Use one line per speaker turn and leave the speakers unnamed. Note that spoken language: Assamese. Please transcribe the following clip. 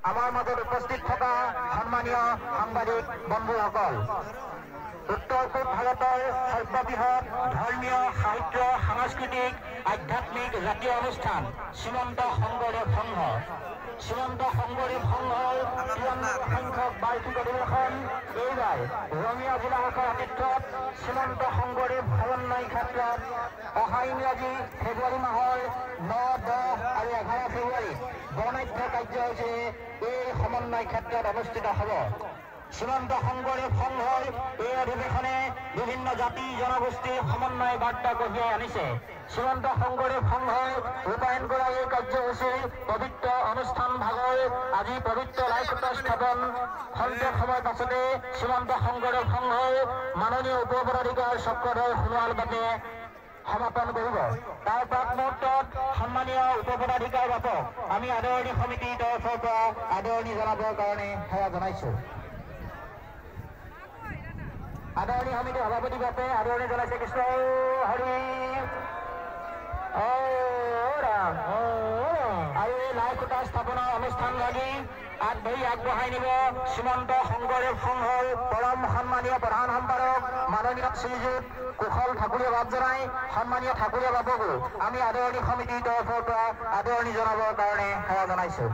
আমাৰ মাজত উপস্থিত থকা সন্মানীয় সাংবাদিক বন্ধুসকল, উত্তৰ পূব ভাৰতৰ সৰ্ববৃহৎ ধৰ্মীয় সাহিত্য সাংস্কৃতিক আধ্যাত্মিক জাতীয় অনুষ্ঠান শ্ৰীমন্ত শংকৰদেৱ সংঘ। শ্ৰীমন্ত শংকৰদেৱ সংঘৰ 93 সংখ্যক বাৰ্ষিক অধিৱেশন এইবাৰ ৰঙিয়া জিলা শাখাৰ আতিথ্যত শ্ৰীমন্ত শংকৰদেৱ সমন্বয় ক্ষেত্ৰত অহা ইংৰাজী ফেব্ৰুৱাৰী মাহৰ 9, 10 আৰু 11 ফেব্ৰুৱাৰীত বৰ্ণাঢ্য কাৰ্যসূচীৰে এই সমন্বয় ক্ষেত্ৰত অনুষ্ঠিত হ'ব। শ্ৰীমন্ত শংকৰদেৱ সংঘৰ এই অধিৱেশনে বিভিন্ন জাতি জনগোষ্ঠীৰ সমন্বয় বাৰ্তা কঢ়িয়াই আনিছে। শ্ৰীমন্ত শংকৰদেৱ সংঘই ৰূপায়ণ কৰা এই কাৰ্যসূচীৰ পবিত্ৰ অনুষ্ঠান ভাগৰ আজি পবিত্ৰ লাইখুটা স্থাপন খন্তেক সময় পাছতে শ্ৰীমন্ত শংকৰদেৱ সংঘৰ মাননীয় উপ-পদাধিকাৰ চক্ৰধৰ সোণোৱাল বাটে সমাপন কৰিব। তাৰ প্ৰাক মুহূৰ্তত সন্মানীয় উপ-পদাধিকাৰ বাপক আমি আদৰণি সমিতিৰ তৰফৰ পৰা আদৰণি জনাবৰ কাৰণে সেৱা জনাইছো। আদৰণি সমিতিৰ সভাপতি বাপে আদৰণি জনাইছে। কৃষ্ণ হৰি আৰু এই লাইখুটা স্থাপনৰ অনুষ্ঠান লাগি আগবঢ়াই নিব শ্ৰীমন্ত শংকৰদেৱ সংঘৰ পৰম সন্মানীয় প্ৰধান সম্পাদক মাননীয় শ্ৰীযুত কুশল ঠাকুৰীয়া বাপ জনাই সন্মানীয় ঠাকুৰীয়া বাপকো আমি আদৰণি সমিতিৰ তৰফৰ পৰা আদৰণি জনাবৰ কাৰণে সেৱা জনাইছো।